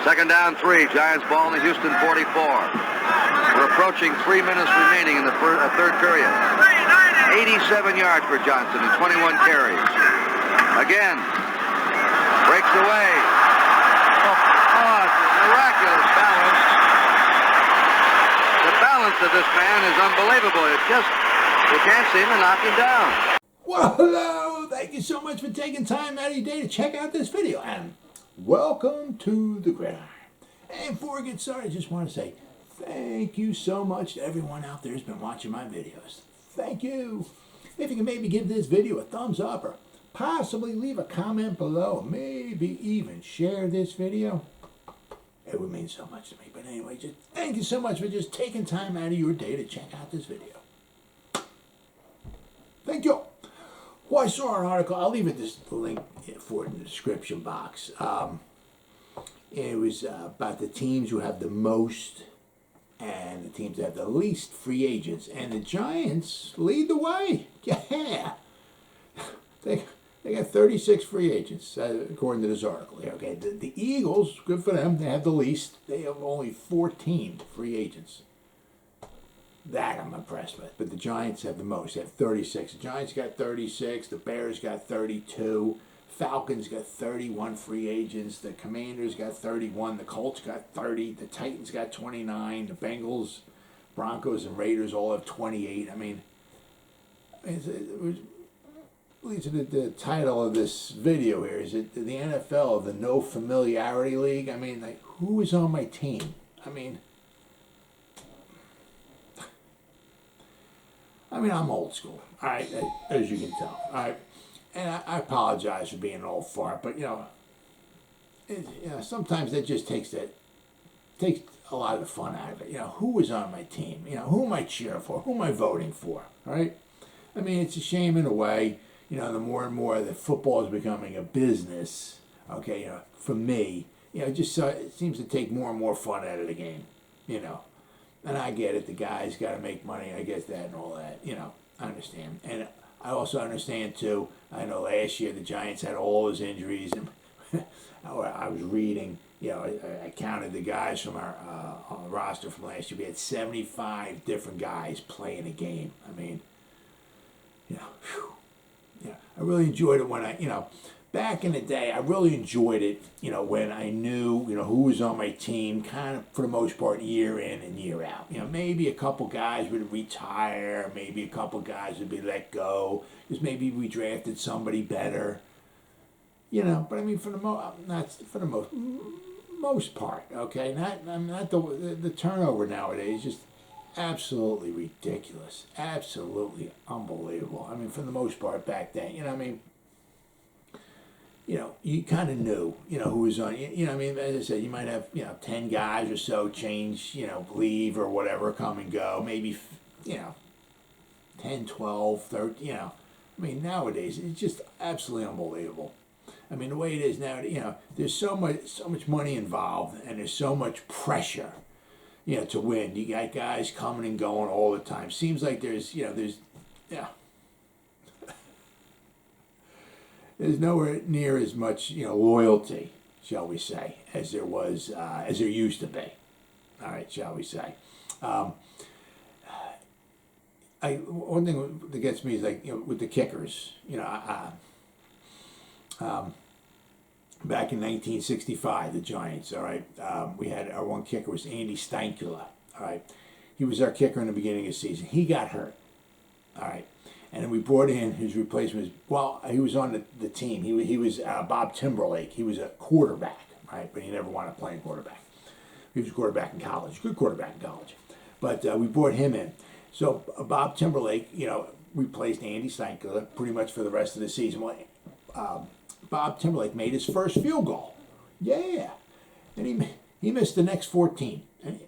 Second down, 3. Giants ball in the Houston 44. We're approaching 3 minutes remaining in the third period. 87 yards for Johnson and 21 carries. Again, breaks away. Oh, miraculous balance. The balance of this man is unbelievable. You can't seem to knock him down. Well, hello. Thank you so much for taking time out of your day to check out this video. And welcome to the Gridiron. And before we get started, I just want to say thank you so much to everyone out there who's been watching my videos. Thank you. If you can maybe give this video a thumbs up or possibly leave a comment below, maybe even share this video, it would mean so much to me. But anyway, just thank you so much for just taking time out of your day to check out this video. Thank you. Well, I saw an article. I'll leave it the link for it in the description box. It was about the teams who have the most and the teams that have the least free agents. And the Giants lead the way. Yeah. They got 36 free agents, according to this article here. Okay, the Eagles, good for them. They have the least. They have only 14 free agents. That I'm impressed with. But the Giants have the most. They have 36. The Giants got 36. The Bears got 32. Falcons got 31 free agents. The Commanders got 31. The Colts got 30. The Titans got 29. The Bengals, Broncos, and Raiders all have 28. I mean, the title of this video here is it the NFL, the No Familiarity League. I mean, like, who is on my team? I mean, I'm old school, all right, as you can tell, all right, and I apologize for being an old fart, but sometimes that just takes a lot of the fun out of it. Who is on my team? Who am I cheering for? Who am I voting for? All right, I mean, it's a shame in a way. The more and more that football is becoming a business, okay, for me, it seems to take more and more fun out of the game, And I get it, the guys got to make money, I get that and all that, I understand. And I also understand, too, I know last year the Giants had all those injuries, and I was reading, I counted the guys from our roster from last year. We had 75 different guys playing a game. I mean, I really enjoyed it when back in the day, I really enjoyed it, when I knew, who was on my team, kind of for the most part, year in and year out. Maybe a couple guys would retire, maybe a couple guys would be let go, because maybe we drafted somebody better, But I mean, for the most part, okay. Not the turnover nowadays, just absolutely ridiculous, absolutely unbelievable. I mean, for the most part, back then, you kind of knew, who was on, as I said, you might have, 10 guys or so change, leave or whatever, come and go, maybe, 10, 12, 13, nowadays, it's just absolutely unbelievable. I mean, the way it is now, there's so much money involved, and there's so much pressure, to win. You got guys coming and going all the time. Seems like there's nowhere near as much, loyalty, shall we say, as there used to be. All right, shall we say? One thing that gets me is like, with the kickers, back in 1965, the Giants, all right, we had our one kicker was Andy Steinkula, all right. He was our kicker in the beginning of the season. He got hurt, all right. And then we brought in his replacement. He was on the team. He was Bob Timberlake. He was a quarterback, right? But he never wanted to play quarterback. He was a quarterback in college, good quarterback in college. But we brought him in. So Bob Timberlake, replaced Andy Steinkula pretty much for the rest of the season. Bob Timberlake made his first field goal. Yeah. And he missed the next 14. And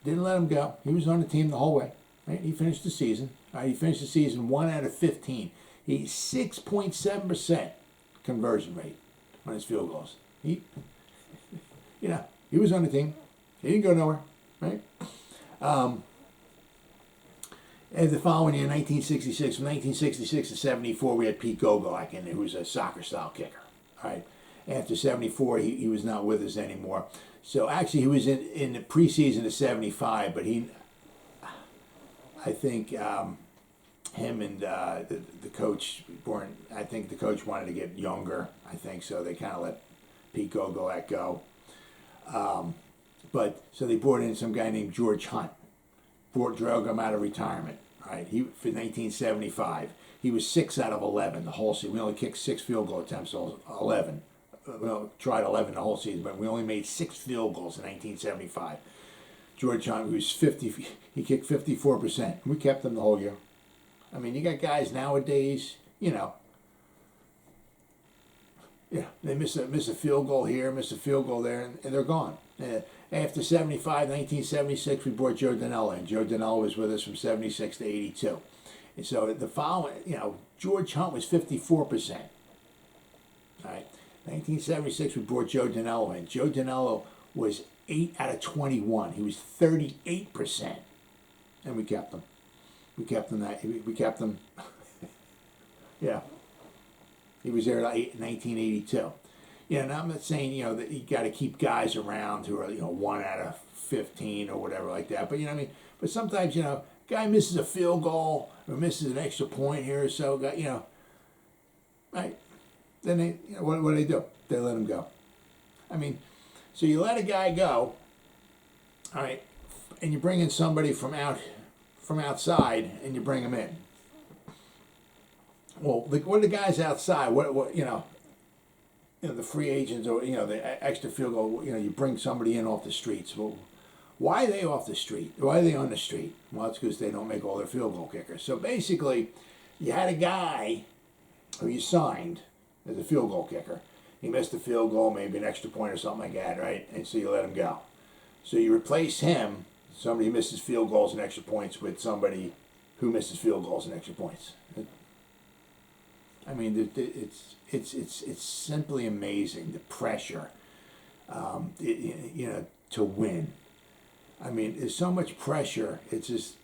didn't let him go. He was on the team the whole way. Right? He finished the season. All right, he finished the season 1 out of 15. He's 6.7% conversion rate on his field goals. He was on the team. He didn't go nowhere, right? And the following year, 1966, from 1966 to 74, we had Pete Gogolak in there, who was a soccer-style kicker. All right, after 74, he was not with us anymore. So actually, he was in the preseason of 75, but I think him and the coach, I think the coach wanted to get younger, I think, so they kind of let Pete Gogolak go. But so they brought in some guy named George Hunt, drug him out of retirement. Right, for 1975, he was 6 out of 11 the whole season. We only kicked 6 field goal attempts, so 11. We tried 11 the whole season, but we only made 6 field goals in 1975. George Hunt, who was 50, he kicked 54%. We kept him the whole year. I mean, you got guys nowadays, you know, they miss a field goal here, miss a field goal there, and they're gone. After 75, 1976, we brought Joe Danella in. Joe Danella was with us from 76 to 82. And so the following, George Hunt was 54%. All right. 1976, we brought Joe Danella in. Joe Danella was 8 out of 21. He was 38%. And we kept him. We kept him. Yeah. He was there in 1982. And I'm not saying, that you got to keep guys around who are, 1 out of 15 or whatever like that. But, but sometimes, guy misses a field goal or misses an extra point here or so, right? Then they, what do they do? They let him go. I mean, so you let a guy go, all right, and you bring in somebody from outside and you bring him in. Well, what are the guys outside? The free agents or the extra field goal. You bring somebody in off the streets. Well, why are they off the street? Why are they on the street? Well, it's because they don't make all their field goal kickers. So basically, you had a guy who you signed as a field goal kicker. He missed a field goal, maybe an extra point or something like that, right? And so you let him go. So you replace him, somebody who misses field goals and extra points, with somebody who misses field goals and extra points. I mean, it's simply amazing, the pressure, to win. I mean, there's so much pressure. It's just,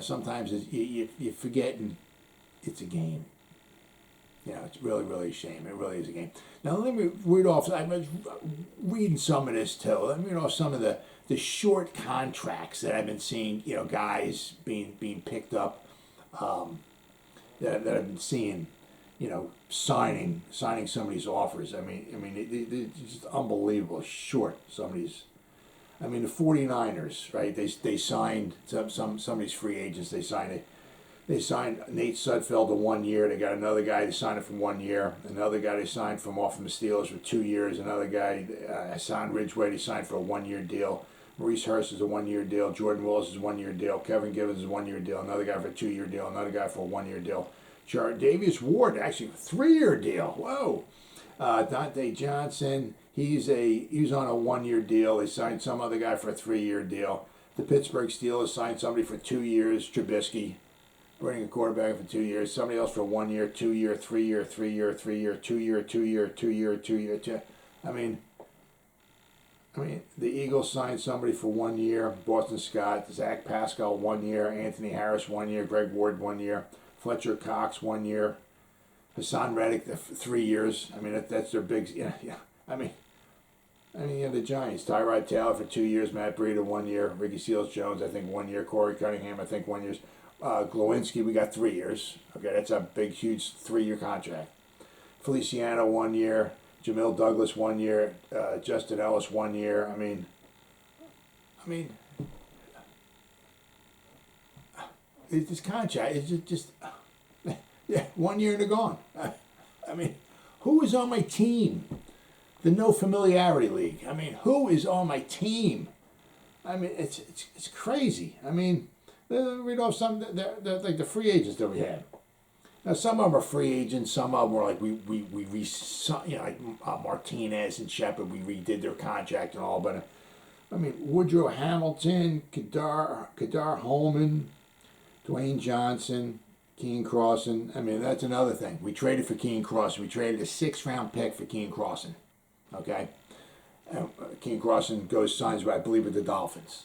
sometimes you forget, and it's a game. It's really, really a shame. It really is a game. Now, let me read off. I was reading some of this too. Let me read off some of the short contracts that I've been seeing. Guys being picked up. That I've been seeing. Signing some of these offers. I mean, it's just unbelievable short. Some of these. I mean, the 49ers, right? They signed some of these free agents. They signed Nate Sudfeld to 1 year. They got another guy. They signed it for 1 year. Another guy they signed from off from the Steelers for 2 years. Another guy, Hassan Ridgeway, they signed for a 1 year deal. Maurice Hurst is a 1 year deal. Jordan Willis is a 1 year deal. Kevin Givens is a 1 year deal. Another guy for a 2 year deal. Another guy for a 1 year deal. Davius Ward, actually, a 3 year deal. Whoa. Dante Johnson, he was on a 1 year deal. They signed some other guy for a 3 year deal. The Pittsburgh Steelers signed somebody for 2 years, Trubisky, bringing a quarterback for 2 years. Somebody else for 1 year, 2 year, 3 year, 3 year, 3 year, 2 year, 2 year, 2 year, 2 year, 2. I mean, the Eagles signed somebody for 1 year. Boston Scott, Zach Pascal 1 year, Anthony Harris 1 year, Greg Ward 1 year, Fletcher Cox 1 year, Hassan Reddick 3 years. I mean, that's their big. Yeah. I mean, the Giants, Tyrod Taylor for 2 years, Matt Breida 1 year, Ricky Seals-Jones I think 1 year, Corey Cunningham I think 1 year. Glowinski, we got 3 years. Okay, that's a big, huge 3 year contract. Feliciano 1 year, Jamil Douglas 1 year, Justin Ellis 1 year. I mean, this contract is just 1 year and they're gone. I mean, who is on my team? The no familiarity league. I mean, who is on my team? I mean, it's crazy. I mean, read off some like the free agents that we had. Now some of them are free agents. Some of them were like like Martinez and Shepard. We redid their contract and all. But I mean, Woodrow Hamilton, Kadar Holman, Dwayne Johnson, Keen Crossan. I mean, that's another thing. We traded for Keen Crossan. We traded a 6th round pick for Keen Crossan. Okay, Keen Crossan signs, I believe, with the Dolphins.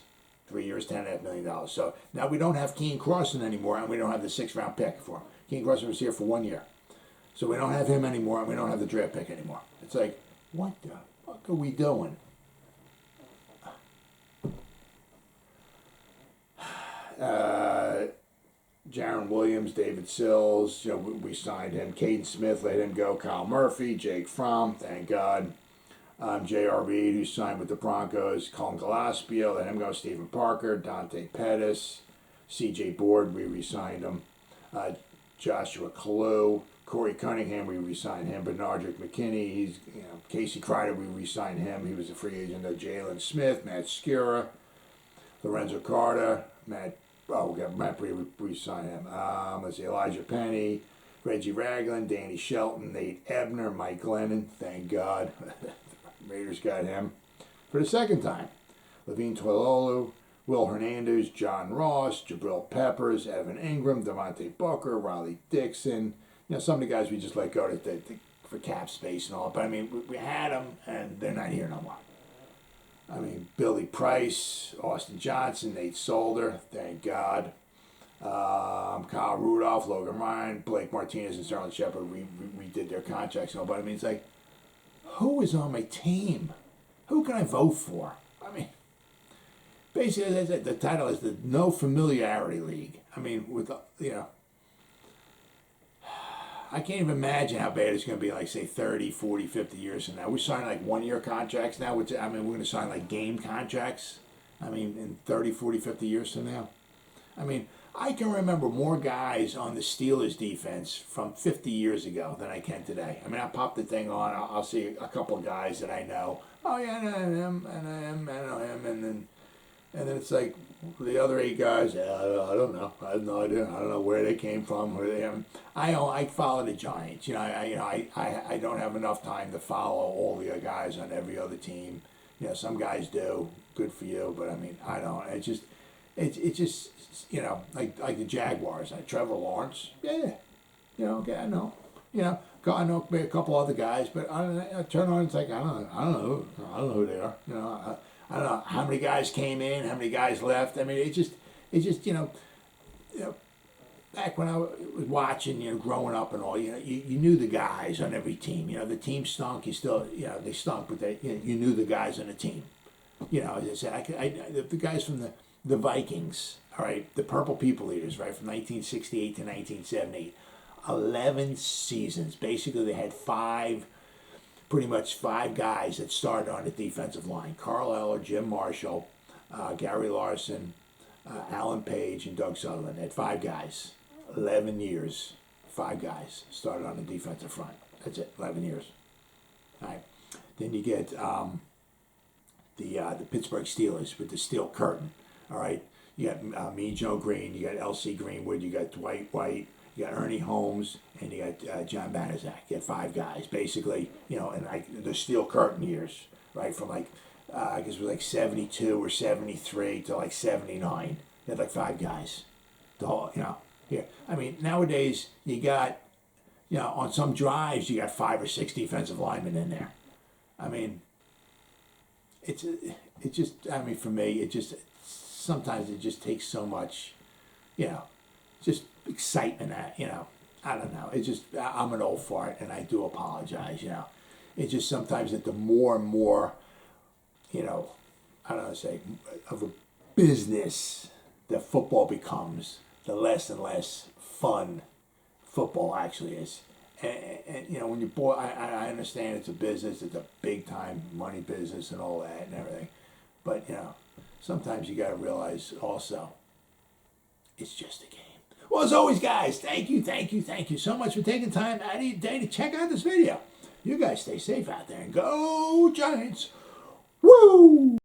3 years, $10.5 million. So now we don't have Keen Crossan anymore, and we don't have the 6th round pick for him. Keen Crossan was here for 1 year. So we don't have him anymore, and we don't have the draft pick anymore. It's like, What the fuck are we doing? Jaron Williams, David Sills, we signed him. Caden Smith, let him go. Kyle Murphy, Jake Fromm, thank God. J.R. Reed, who signed with the Broncos. Colin Gillespie, let him go. Stephen Parker, Dante Pettis, C.J. Board, we re-signed him. Joshua Kalu, Corey Cunningham, we re-signed him. Bernardrick McKinney, Casey Kreider, we re-signed him. He was a free agent. Jalen Smith, Matt Skura, Lorenzo Carter, Matt Bree, we signed him. Let's see, Elijah Penny, Reggie Ragland, Danny Shelton, Nate Ebner, Mike Glennon, thank God. Raiders got him for the second time. Levine Toilolo, Will Hernandez, John Ross, Jabrill Peppers, Evan Ingram, Devontae Booker, Raleigh Dixon. Some of the guys we just let go for cap space and all. But, we had them, and they're not here no more. Billy Price, Austin Johnson, Nate Solder, thank God. Kyle Rudolph, Logan Ryan, Blake Martinez, and Sterling Shepard redid their contracts and all. But, it's like, who is on my team? Who can I vote for? Basically, the title is the No Familiarity League. I can't even imagine how bad it's going to be, like, say, 30, 40, 50 years from now. We're signing, like, one-year contracts now. We're going to sign, like, game contracts, in 30, 40, 50 years from now. I can remember more guys on the Steelers defense from 50 years ago than I can today. I pop the thing on, I'll see a couple of guys that I know. Oh, yeah, I know him, I know him, and then it's like the other 8 guys, I don't know. I have no idea. I don't know where they came from, where they am. I follow the Giants. I don't have enough time to follow all the guys on every other team. Some guys do. Good for you, but I don't. It's just like the Jaguars. Trevor Lawrence. Yeah. Okay, I know. I know a couple other guys, but I turn on, it's like I don't know who they are. I don't know how many guys came in, how many guys left. It's just back when I was watching, growing up and all, you knew the guys on every team. The team stunk. You still, they stunk, but you knew the guys on the team. As I said, the guys from the Vikings, all right, the Purple People Eaters, right, from 1968 to 1978, 11 seasons. Basically, they had pretty much five guys that started on the defensive line. Carl Eller, Jim Marshall, Gary Larson, Alan Page, and Doug Sutherland. They had 5 guys. 11 years. 5 guys started on the defensive front. That's it, 11 years. All right. Then you get the Pittsburgh Steelers with the steel curtain. All right. You got me, Joe Green. You got L.C. Greenwood. You got Dwight White. You got Ernie Holmes, and you got John Banaszak. You had 5 guys, basically, and like the steel curtain years, right, from like, I guess it was like 72 or 73 to like 79. You had like 5 guys. The whole, yeah. Nowadays, you got, on some drives, you got 5 or 6 defensive linemen in there. It's just, for me, sometimes it just takes so much, just excitement at, I don't know. It's just, I'm an old fart, and I do apologize, It's just sometimes that the more and more, I don't know, say, of a business that football becomes, the less and less fun football actually is. And when you're boy, I understand it's a business, it's a big time money business and all that and everything. But, sometimes you got to realize also, it's just a game. Well, as always, guys, thank you so much for taking time out of your day to check out this video. You guys stay safe out there and go Giants. Woo!